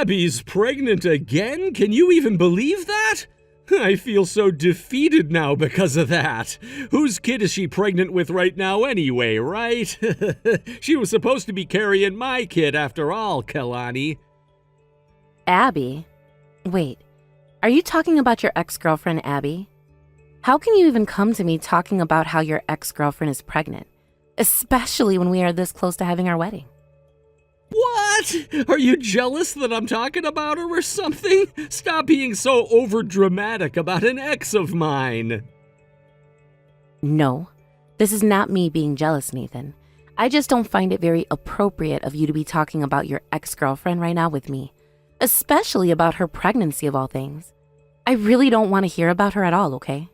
Abby's pregnant again? Can you even believe that? I feel so defeated now because of that. Whose kid is she pregnant with right now anyway, right? She was supposed to be carrying my kid after all, Kalani. Abby? Wait, are you talking about your ex-girlfriend, Abby? How can you even come to me talking about how your ex-girlfriend is pregnant? Especially when we are this close to having our wedding. What? Are you jealous that I'm talking about her or something? Stop being so overdramatic about an ex of mine. No, this is not me being jealous, Nathan. I just don't find it very appropriate of you to be talking about your ex-girlfriend right now with me, especially about her pregnancy of all things. I really don't want to hear about her at all, okay?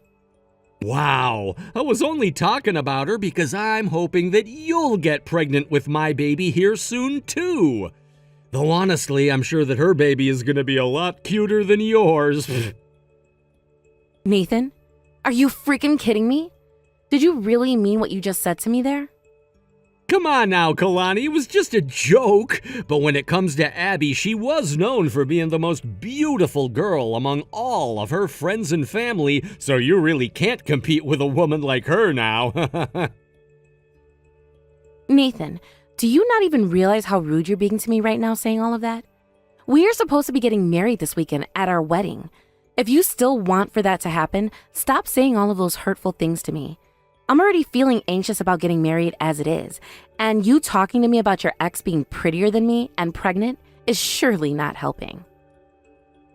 Wow, I was only talking about her because I'm hoping that you'll get pregnant with my baby here soon too. Though honestly, I'm sure that her baby is going to be a lot cuter than yours. Nathan, are you freaking kidding me? Did you really mean what you just said to me there? Come on now, Kalani, it was just a joke. But when it comes to Abby, she was known for being the most beautiful girl among all of her friends and family, so you really can't compete with a woman like her now. Nathan, do you not even realize how rude you're being to me right now saying all of that? We are supposed to be getting married this weekend at our wedding. If you still want for that to happen, stop saying all of those hurtful things to me. I'm already feeling anxious about getting married as it is, and you talking to me about your ex being prettier than me and pregnant is surely not helping.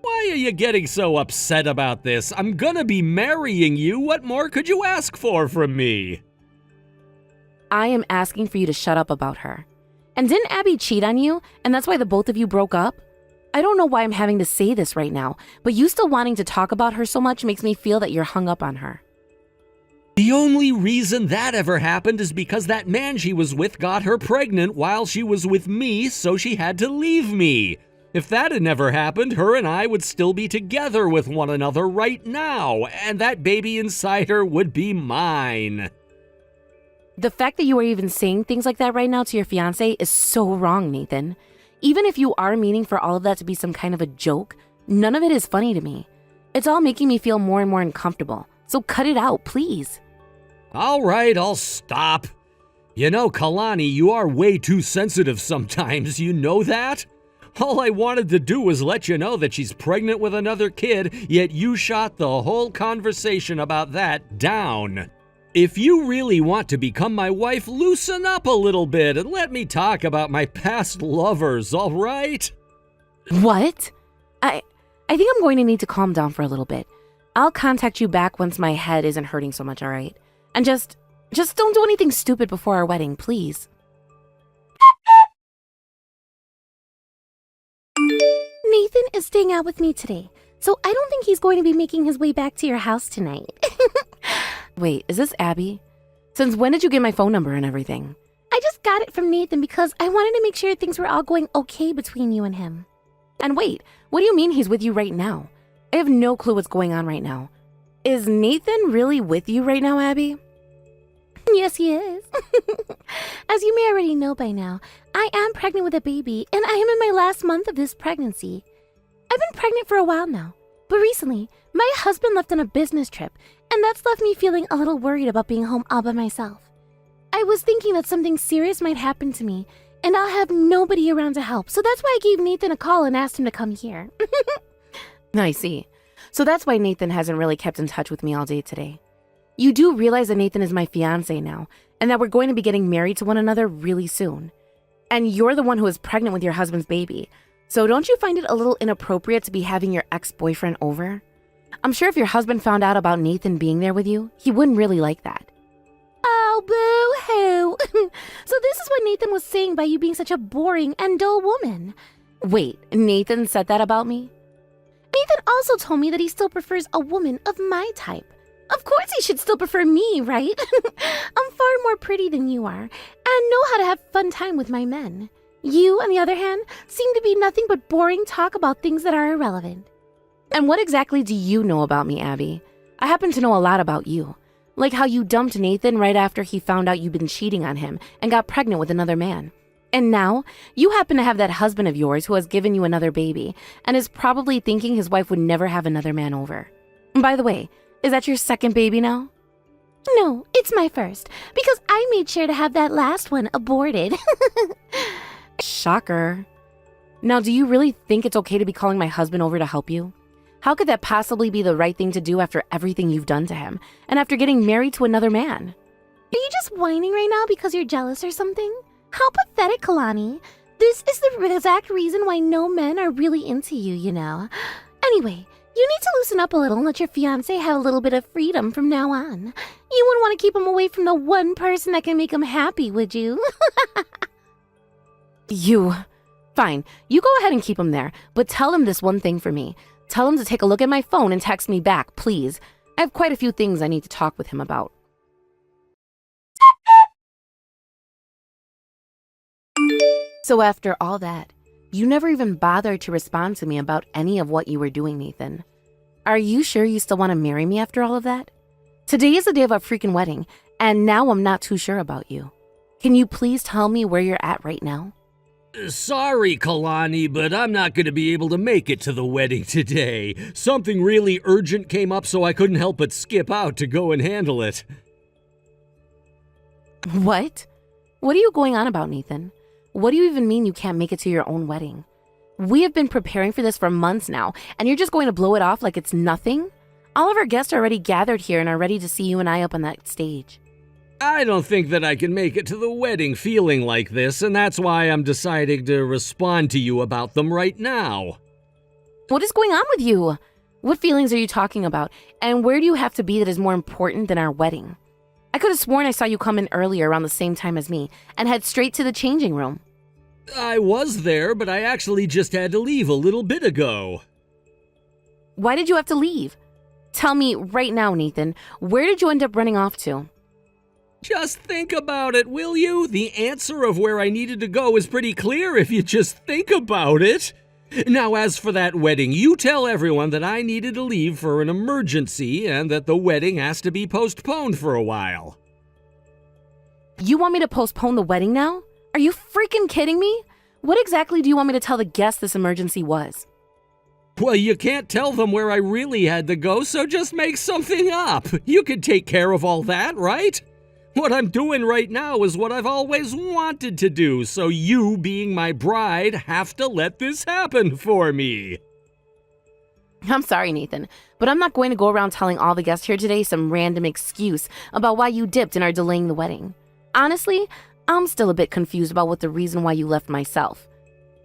Why are you getting so upset about this? I'm gonna be marrying you. What more could you ask for from me? I am asking for you to shut up about her. And didn't Abby cheat on you, and that's why the both of you broke up? I don't know why I'm having to say this right now, but you still wanting to talk about her so much makes me feel that you're hung up on her. The only reason that ever happened is because that man she was with got her pregnant while she was with me, so she had to leave me. If that had never happened, her and I would still be together with one another right now, and that baby inside her would be mine. The fact that you are even saying things like that right now to your fiance is so wrong, Nathan. Even if you are meaning for all of that to be some kind of a joke, none of it is funny to me. It's all making me feel more and more uncomfortable, so cut it out, please. All right, I'll stop. You know, Kalani, you are way too sensitive sometimes, you know that? All I wanted to do was let you know that she's pregnant with another kid, yet you shot the whole conversation about that down. If you really want to become my wife, loosen up a little bit and let me talk about my past lovers, all right? What? I think I'm going to need to calm down for a little bit. I'll contact you back once my head isn't hurting so much, all right? And just don't do anything stupid before our wedding, please. Nathan is staying out with me today, so I don't think he's going to be making his way back to your house tonight. Wait, is this Abby? Since when did you get my phone number and everything? I just got it from Nathan because I wanted to make sure things were all going okay between you and him. And wait, what do you mean he's with you right now? I have no clue what's going on right now. Is Nathan really with you right now, Abby? Yes, he is. As you may already know by now, I am pregnant with a baby, and I am in my last month of this pregnancy. I've been pregnant for a while now, but recently, my husband left on a business trip, and that's left me feeling a little worried about being home all by myself. I was thinking that something serious might happen to me, and I'll have nobody around to help, so that's why I gave Nathan a call and asked him to come here. I see. So that's why Nathan hasn't really kept in touch with me all day today. You do realize that Nathan is my fiance now, and that we're going to be getting married to one another really soon. And you're the one who is pregnant with your husband's baby. So don't you find it a little inappropriate to be having your ex-boyfriend over? I'm sure if your husband found out about Nathan being there with you, he wouldn't really like that. Oh, boo-hoo. So this is what Nathan was saying by you being such a boring and dull woman. Wait, Nathan said that about me? Nathan also told me that he still prefers a woman of my type. Of course he should still prefer me, right? I'm far more pretty than you are, and know how to have fun time with my men. You, on the other hand, seem to be nothing but boring talk about things that are irrelevant. And what exactly do you know about me, Abby? I happen to know a lot about you. Like how you dumped Nathan right after he found out you'd been cheating on him and got pregnant with another man. And now, you happen to have that husband of yours who has given you another baby and is probably thinking his wife would never have another man over. By the way, is that your second baby now? No, it's my first, because I made sure to have that last one aborted. Shocker. Now, do you really think it's okay to be calling my husband over to help you? How could that possibly be the right thing to do after everything you've done to him and after getting married to another man? Are you just whining right now because you're jealous or something? How pathetic, Kalani. This is the exact reason why no men are really into you, you know. Anyway, you need to loosen up a little and let your fiancé have a little bit of freedom from now on. You wouldn't want to keep him away from the one person that can make him happy, would you? Fine, you go ahead and keep him there, but tell him this one thing for me. Tell him to take a look at my phone and text me back, please. I have quite a few things I need to talk with him about. So after all that, you never even bothered to respond to me about any of what you were doing, Nathan. Are you sure you still want to marry me after all of that? Today is the day of our freaking wedding, and now I'm not too sure about you. Can you please tell me where you're at right now? Sorry, Kalani, but I'm not going to be able to make it to the wedding today. Something really urgent came up, so I couldn't help but skip out to go and handle it. What? What are you going on about, Nathan? What do you even mean you can't make it to your own wedding? We have been preparing for this for months now, and you're just going to blow it off like it's nothing? All of our guests are already gathered here and are ready to see you and I up on that stage. I don't think that I can make it to the wedding feeling like this, and that's why I'm deciding to respond to you about them right now. What is going on with you? What feelings are you talking about? And where do you have to be that is more important than our wedding? I could have sworn I saw you come in earlier around the same time as me and head straight to the changing room. I was there, but I actually just had to leave a little bit ago. Why did you have to leave? Tell me right now, Nathan, where did you end up running off to? Just think about it, will you? The answer of where I needed to go is pretty clear if you just think about it. Now, as for that wedding, you tell everyone that I needed to leave for an emergency and that the wedding has to be postponed for a while. You want me to postpone the wedding now? Are you freaking kidding me? What exactly do you want me to tell the guests this emergency was? Well, you can't tell them where I really had to go, so just make something up. You could take care of all that, right? What I'm doing right now is what I've always wanted to do, so you, being my bride, have to let this happen for me. I'm sorry, Nathan, but I'm not going to go around telling all the guests here today some random excuse about why you dipped and are delaying the wedding. Honestly, I'm still a bit confused about what the reason why you left myself.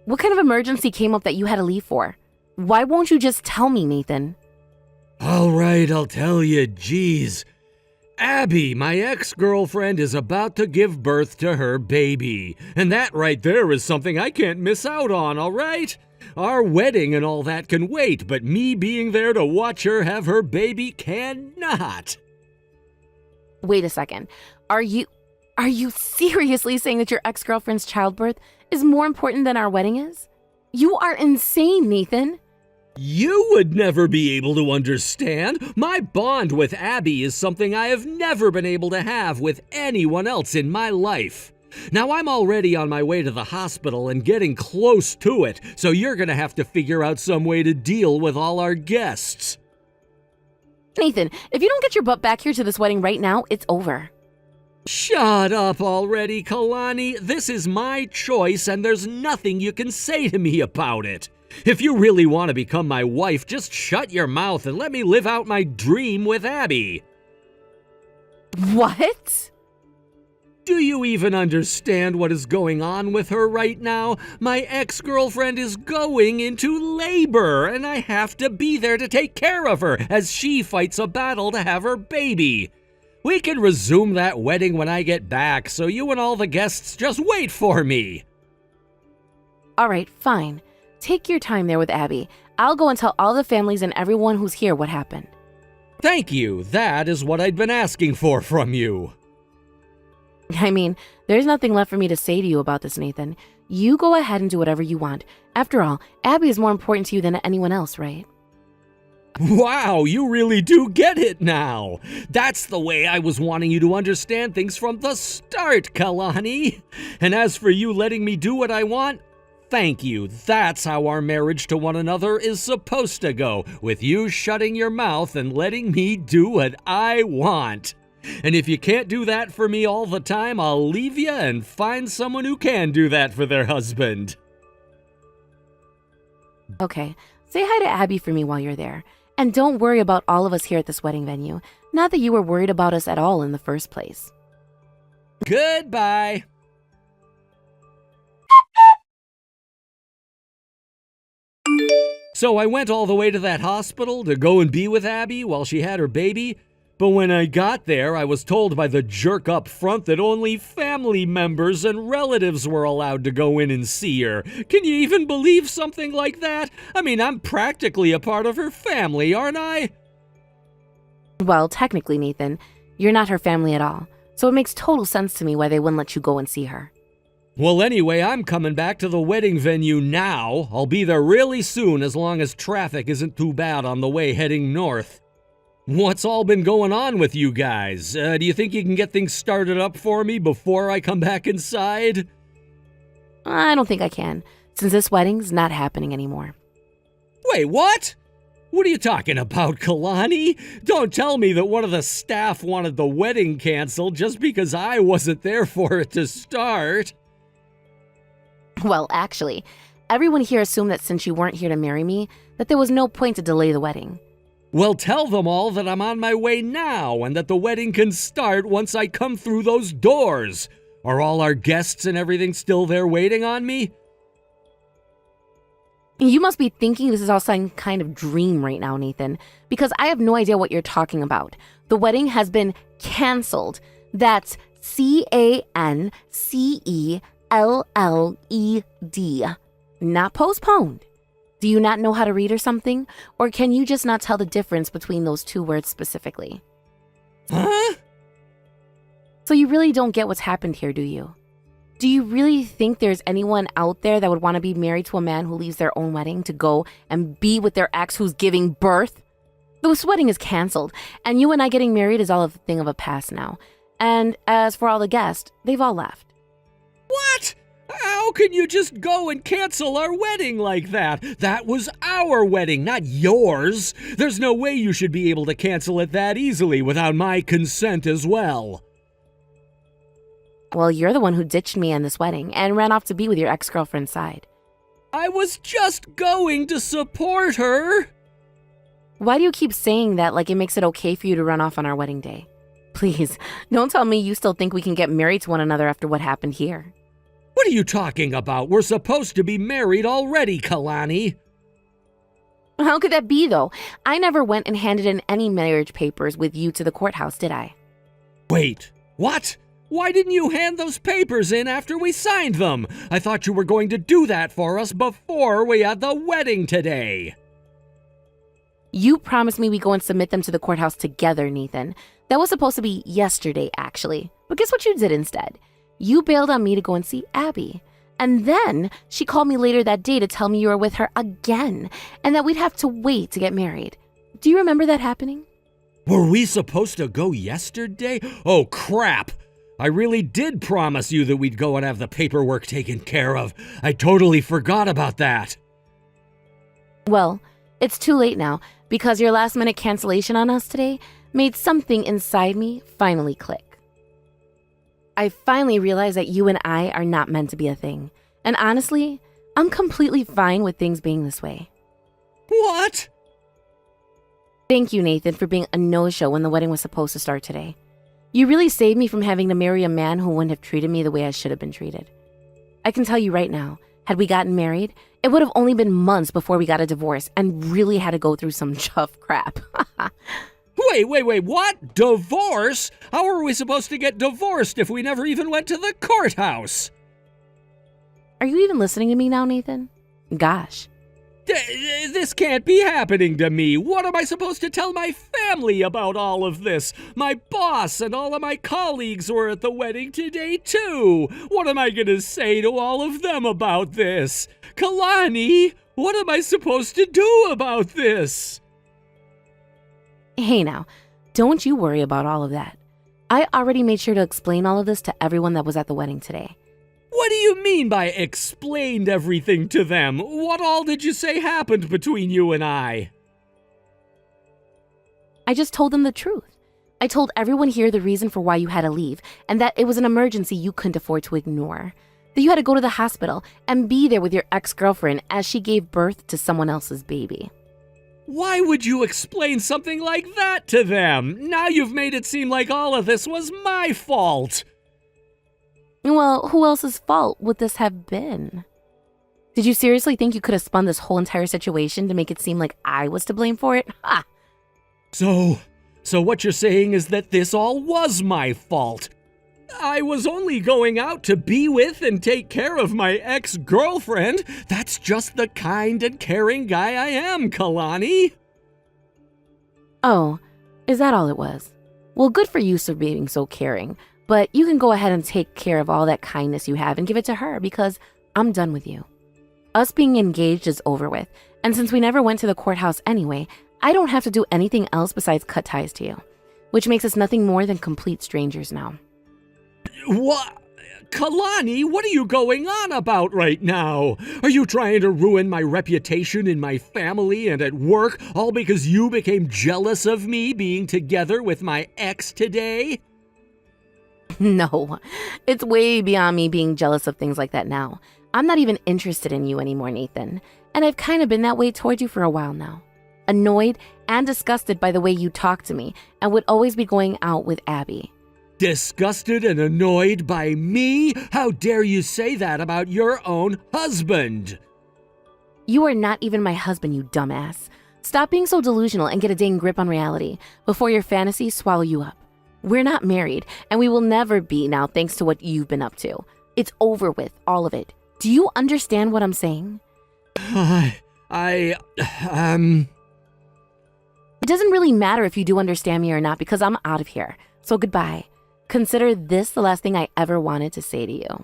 What kind of emergency came up that you had to leave for? Why won't you just tell me, Nathan? All right, I'll tell you, geez. Abby, my ex-girlfriend, is about to give birth to her baby. And that right there is something I can't miss out on, all right? Our wedding and all that can wait, but me being there to watch her have her baby cannot. Wait a second. Are you seriously saying that your ex-girlfriend's childbirth is more important than our wedding is? You are insane, Nathan. You would never be able to understand. My bond with Abby is something I have never been able to have with anyone else in my life. Now I'm already on my way to the hospital and getting close to it, so you're gonna have to figure out some way to deal with all our guests. Nathan, if you don't get your butt back here to this wedding right now, it's over. Shut up already, Kalani. This is my choice and there's nothing you can say to me about it. If you really want to become my wife, just shut your mouth and let me live out my dream with Abby. What? Do you even understand what is going on with her right now? My ex-girlfriend is going into labor, and I have to be there to take care of her as she fights a battle to have her baby. We can resume that wedding when I get back, so you and all the guests just wait for me. All right, fine. Take your time there with Abby. I'll go and tell all the families and everyone who's here what happened. Thank you. That is what I'd been asking for from you. I mean, there's nothing left for me to say to you about this, Nathan. You go ahead and do whatever you want. After all, Abby is more important to you than anyone else, right? Wow, you really do get it now. That's the way I was wanting you to understand things from the start, Kalani. And as for you letting me do what I want, thank you. That's how our marriage to one another is supposed to go, with you shutting your mouth and letting me do what I want. And if you can't do that for me all the time, I'll leave you and find someone who can do that for their husband. Okay, say hi to Abby for me while you're there. And don't worry about all of us here at this wedding venue. Not that you were worried about us at all in the first place. Goodbye. So I went all the way to that hospital to go and be with Abby while she had her baby. But when I got there, I was told by the jerk up front that only family members and relatives were allowed to go in and see her. Can you even believe something like that? I mean, I'm practically a part of her family, aren't I? Well, technically, Nathan, you're not her family at all. So it makes total sense to me why they wouldn't let you go and see her. Well, anyway, I'm coming back to the wedding venue now. I'll be there really soon as long as traffic isn't too bad on the way heading north. What's all been going on with you guys? Do you think you can get things started up for me before I come back inside? I don't think I can, since this wedding's not happening anymore. Wait, what? What are you talking about, Kalani? Don't tell me that one of the staff wanted the wedding canceled just because I wasn't there for it to start. Well, actually, everyone here assumed that since you weren't here to marry me, that there was no point to delay the wedding. Well, tell them all that I'm on my way now and that the wedding can start once I come through those doors. Are all our guests and everything still there waiting on me? You must be thinking this is all some kind of dream right now, Nathan, because I have no idea what you're talking about. The wedding has been canceled. That's CANCELLED, not postponed. Do you not know how to read or something? Or can you just not tell the difference between those two words specifically? Huh? So you really don't get what's happened here, do you? Do you really think there's anyone out there that would want to be married to a man who leaves their own wedding to go and be with their ex who's giving birth? This wedding is canceled, and you and I getting married is all a thing of a past now. And as for all the guests, they've all left. What? How can you just go and cancel our wedding like that? That was our wedding, not yours. There's no way you should be able to cancel it that easily without my consent as well. Well, you're the one who ditched me on this wedding and ran off to be with your ex-girlfriend's side. I was just going to support her. Why do you keep saying that like it makes it okay for you to run off on our wedding day? Please, don't tell me you still think we can get married to one another after what happened here. What are you talking about? We're supposed to be married already, Kalani. How could that be, though? I never went and handed in any marriage papers with you to the courthouse, did I? Wait, what? Why didn't you hand those papers in after we signed them? I thought you were going to do that for us before we had the wedding today. You promised me we go and submit them to the courthouse together, Nathan. That was supposed to be yesterday, actually. But guess what you did instead? You bailed on me to go and see Abby. And then she called me later that day to tell me you were with her again and that we'd have to wait to get married. Do you remember that happening? Were we supposed to go yesterday? Oh, crap! I really did promise you that we'd go and have the paperwork taken care of. I totally forgot about that. Well, it's too late now because your last-minute cancellation on us today made something inside me finally click. I finally realized that you and I are not meant to be a thing. And honestly, I'm completely fine with things being this way. What? Thank you, Nathan, for being a no-show when the wedding was supposed to start today. You really saved me from having to marry a man who wouldn't have treated me the way I should have been treated. I can tell you right now, had we gotten married, it would have only been months before we got a divorce and really had to go through some tough crap. Wait, what? Divorce? How are we supposed to get divorced if we never even went to the courthouse? Are you even listening to me now, Nathan? Gosh. This can't be happening to me. What am I supposed to tell my family about all of this? My boss and all of my colleagues were at the wedding today, too. What am I going to say to all of them about this? Kalani, what am I supposed to do about this? Hey now, don't you worry about all of that. I already made sure to explain all of this to everyone that was at the wedding today. What do you mean by explained everything to them? What all did you say happened between you and I? I just told them the truth. I told everyone here the reason for why you had to leave, and that it was an emergency you couldn't afford to ignore. That you had to go to the hospital and be there with your ex-girlfriend as she gave birth to someone else's baby. Why would you explain something like that to them? Now you've made it seem like all of this was my fault. Well, who else's fault would this have been? Did you seriously think you could have spun this whole entire situation to make it seem like I was to blame for it? Ha! So what you're saying is that this all was my fault. I was only going out to be with and take care of my ex-girlfriend. That's just the kind and caring guy I am, Kalani. Oh, is that all it was? Well, good for you for being so caring, but you can go ahead and take care of all that kindness you have and give it to her because I'm done with you. Us being engaged is over with, and since we never went to the courthouse anyway, I don't have to do anything else besides cut ties to you, which makes us nothing more than complete strangers now. What? Kalani, what are you going on about right now? Are you trying to ruin my reputation in my family and at work, all because you became jealous of me being together with my ex today? No, it's way beyond me being jealous of things like that now. I'm not even interested in you anymore, Nathan, and I've kind of been that way toward you for a while now. Annoyed and disgusted by the way you talk to me and would always be going out with Abby. Disgusted and annoyed by me? How dare you say that about your own husband? You are not even my husband, you dumbass. Stop being so delusional and get a dang grip on reality before your fantasies swallow you up. We're not married, and we will never be now thanks to what you've been up to. It's over with, all of it. Do you understand what I'm saying? It doesn't really matter if you do understand me or not because I'm out of here. So goodbye. Consider this the last thing I ever wanted to say to you.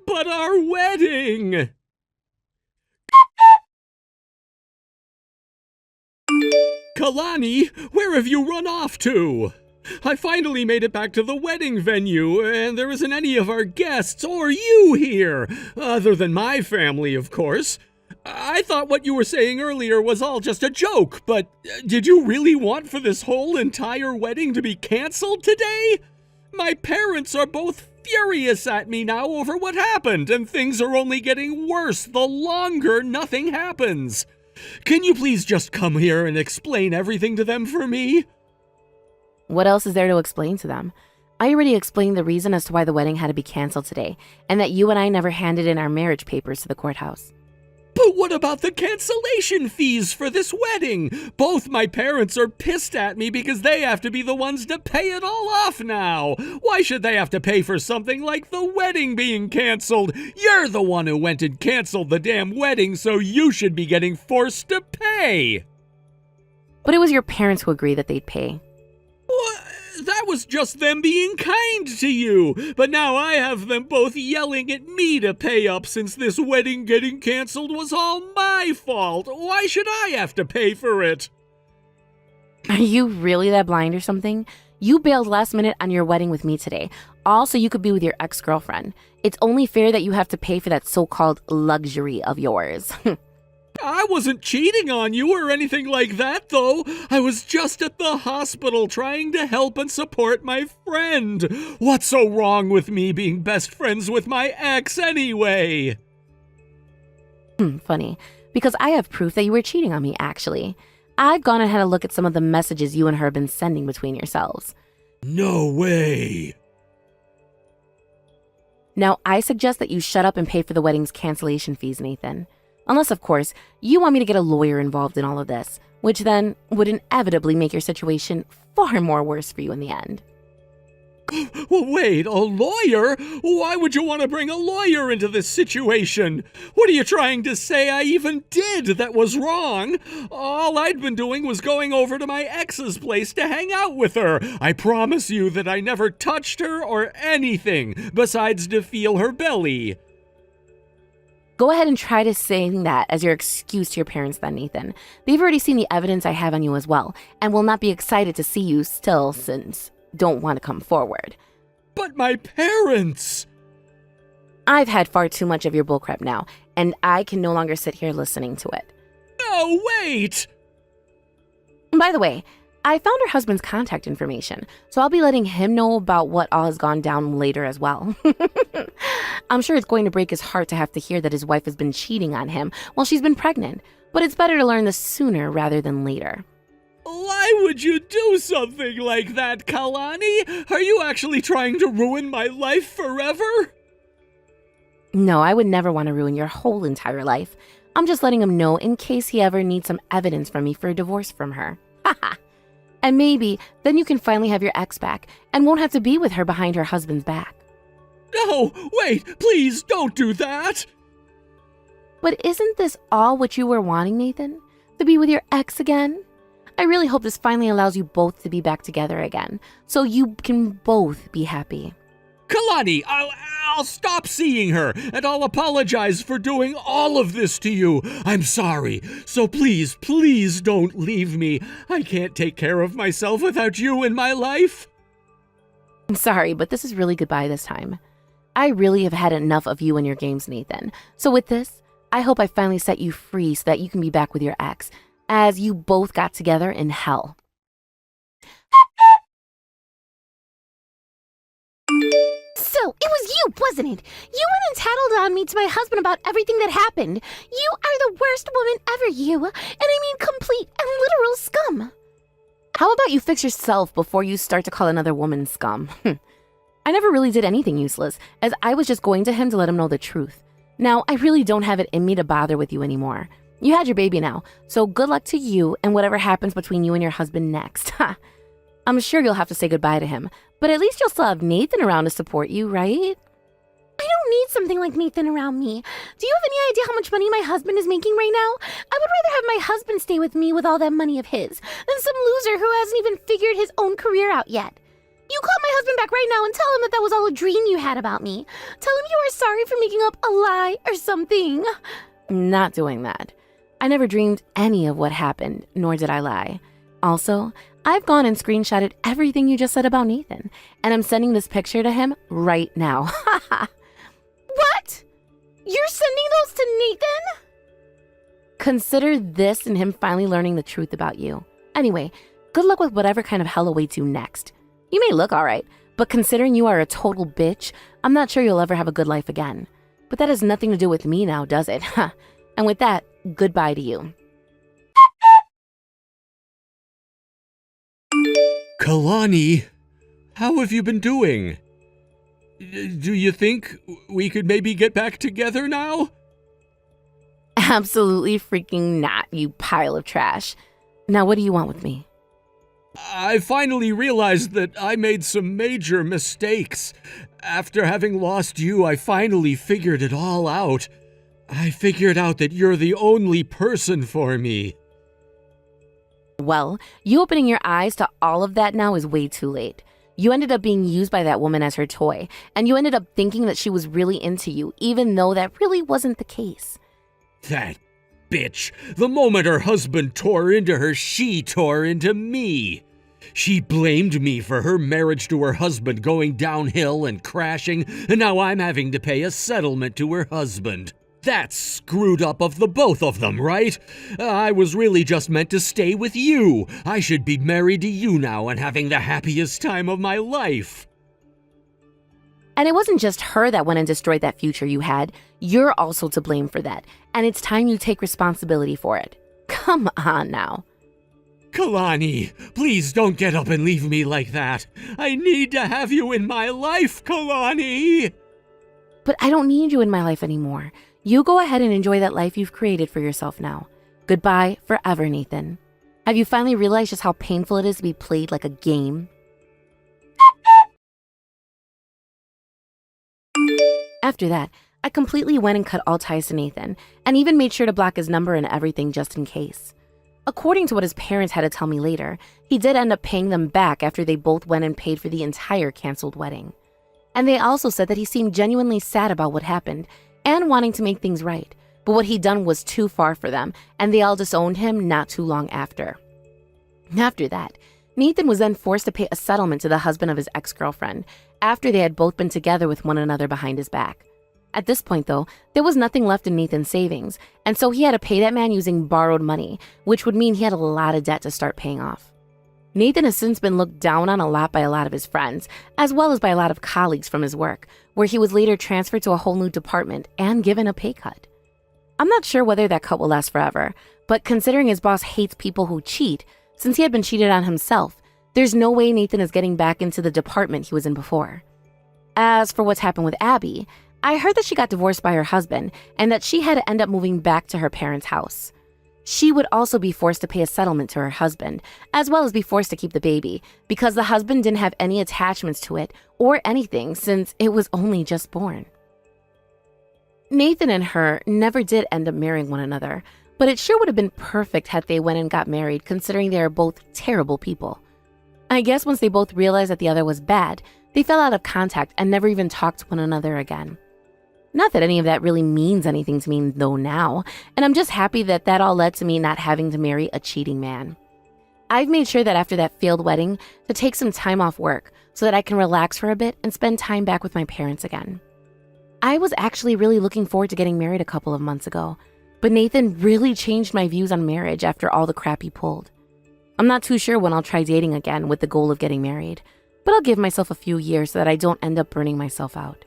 But our wedding! Kalani, where have you run off to? I finally made it back to the wedding venue, and there isn't any of our guests or you here, other than my family, of course. I thought what you were saying earlier was all just a joke, but did you really want for this whole entire wedding to be canceled today? My parents are both furious at me now over what happened, and things are only getting worse the longer nothing happens. Can you please just come here and explain everything to them for me? What else is there to explain to them? I already explained the reason as to why the wedding had to be canceled today, and that you and I never handed in our marriage papers to the courthouse. But what about the cancellation fees for this wedding? Both my parents are pissed at me because they have to be the ones to pay it all off now. Why should they have to pay for something like the wedding being canceled? You're the one who went and canceled the damn wedding, so you should be getting forced to pay. But it was your parents who agreed that they'd pay. What? That was just them being kind to you. But now I have them both yelling at me to pay up since this wedding getting canceled was all my fault. Why should I have to pay for it? Are you really that blind or something? You bailed last minute on your wedding with me today, all so you could be with your ex-girlfriend. It's only fair that you have to pay for that so-called luxury of yours. I wasn't cheating on you or anything like that, though. I was just at the hospital trying to help and support my friend. What's so wrong with me being best friends with my ex anyway? Funny, because I have proof that you were cheating on me, actually. I've gone and had a look at some of the messages you and her have been sending between yourselves. No way. Now, I suggest that you shut up and pay for the wedding's cancellation fees, Nathan. Unless, of course, you want me to get a lawyer involved in all of this, which then would inevitably make your situation far more worse for you in the end. Well, wait, a lawyer? Why would you want to bring a lawyer into this situation? What are you trying to say I even did that was wrong? All I'd been doing was going over to my ex's place to hang out with her. I promise you that I never touched her or anything besides to feel her belly. Go ahead and try to saying that as your excuse to your parents then, Nathan. They've already seen the evidence I have on you as well, and will not be excited to see you still since don't want to come forward. But my parents! I've had far too much of your bullcrap now, and I can no longer sit here listening to it. No, wait! By the way, I found her husband's contact information, so I'll be letting him know about what all has gone down later as well. I'm sure it's going to break his heart to have to hear that his wife has been cheating on him while she's been pregnant, but it's better to learn this sooner rather than later. Why would you do something like that, Kalani? Are you actually trying to ruin my life forever? No, I would never want to ruin your whole entire life. I'm just letting him know in case he ever needs some evidence from me for a divorce from her. Haha. And maybe then you can finally have your ex back and won't have to be with her behind her husband's back. No, wait, please don't do that! But isn't this all what you were wanting, Nathan? To be with your ex again? I really hope this finally allows you both to be back together again, so you can both be happy. Kalani, I'll stop seeing her, and I'll apologize for doing all of this to you. I'm sorry, so please don't leave me. I can't take care of myself without you in my life. I'm sorry, but this is really goodbye this time. I really have had enough of you and your games, Nathan. So with this, I hope I finally set you free so that you can be back with your ex, as you both got together in hell. So, it was you, wasn't it? You went and tattled on me to my husband about everything that happened. You are the worst woman ever, you. And I mean complete and literal scum. How about you fix yourself before you start to call another woman scum? I never really did anything useless, as I was just going to him to let him know the truth. Now, I really don't have it in me to bother with you anymore. You had your baby now, so good luck to you and whatever happens between you and your husband next. I'm sure you'll have to say goodbye to him, but at least you'll still have Nathan around to support you, right? I don't need something like Nathan around me. Do you have any idea how much money my husband is making right now? I would rather have my husband stay with me with all that money of his than some loser who hasn't even figured his own career out yet. You call my husband back right now and tell him that was all a dream you had about me. Tell him you are sorry for making up a lie or something. Not doing that. I never dreamed any of what happened, nor did I lie. Also, I've gone and screenshotted everything you just said about Nathan, and I'm sending this picture to him right now. What? You're sending those to Nathan? Consider this and him finally learning the truth about you. Anyway, good luck with whatever kind of hell awaits you next. You may look alright, but considering you are a total bitch, I'm not sure you'll ever have a good life again. But that has nothing to do with me now, does it? And with that, goodbye to you. Kalani, how have you been doing? Do you think we could maybe get back together now? Absolutely freaking not, you pile of trash. Now what do you want with me? I finally realized that I made some major mistakes. After having lost you, I finally figured it all out. I figured out that you're the only person for me. Well, you opening your eyes to all of that now is way too late. You ended up being used by that woman as her toy, and you ended up thinking that she was really into you, even though that really wasn't the case. That bitch. The moment her husband tore into her, she tore into me. She blamed me for her marriage to her husband going downhill and crashing, and now I'm having to pay a settlement to her husband. That's screwed up of the both of them, right? I was really just meant to stay with you. I should be married to you now and having the happiest time of my life. And it wasn't just her that went and destroyed that future you had. You're also to blame for that, and it's time you take responsibility for it. Come on now. Kalani, please don't get up and leave me like that. I need to have you in my life, Kalani. But I don't need you in my life anymore. You go ahead and enjoy that life you've created for yourself now. Goodbye forever, Nathan. Have you finally realized just how painful it is to be played like a game? After that, I completely went and cut all ties to Nathan, and even made sure to block his number and everything just in case. According to what his parents had to tell me later, he did end up paying them back after they both went and paid for the entire canceled wedding. And they also said that he seemed genuinely sad about what happened, and wanting to make things right. But what he'd done was too far for them, and they all disowned him not too long after. After that, Nathan was then forced to pay a settlement to the husband of his ex-girlfriend after they had both been together with one another behind his back. At this point, though, there was nothing left in Nathan's savings, and so he had to pay that man using borrowed money, which would mean he had a lot of debt to start paying off. Nathan has since been looked down on a lot by a lot of his friends, as well as by a lot of colleagues from his work, where he was later transferred to a whole new department and given a pay cut. I'm not sure whether that cut will last forever, but considering his boss hates people who cheat, since he had been cheated on himself, there's no way Nathan is getting back into the department he was in before. As for what's happened with Abby, I heard that she got divorced by her husband and that she had to end up moving back to her parents' house. She would also be forced to pay a settlement to her husband, as well as be forced to keep the baby, because the husband didn't have any attachments to it or anything since it was only just born. Nathan and her never did end up marrying one another, but it sure would have been perfect had they went and got married, considering they are both terrible people. I guess once they both realized that the other was bad, they fell out of contact and never even talked to one another again. Not that any of that really means anything to me though now, and I'm just happy that that all led to me not having to marry a cheating man. I've made sure that after that failed wedding to take some time off work so that I can relax for a bit and spend time back with my parents again. I was actually really looking forward to getting married a couple of months ago, but Nathan really changed my views on marriage after all the crap he pulled. I'm not too sure when I'll try dating again with the goal of getting married, but I'll give myself a few years so that I don't end up burning myself out.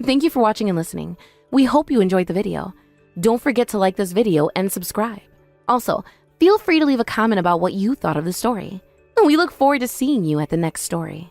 Thank you for watching and listening. We hope you enjoyed the video. Don't forget to like this video and subscribe. Also, feel free to leave a comment about what you thought of the story. And we look forward to seeing you at the next story.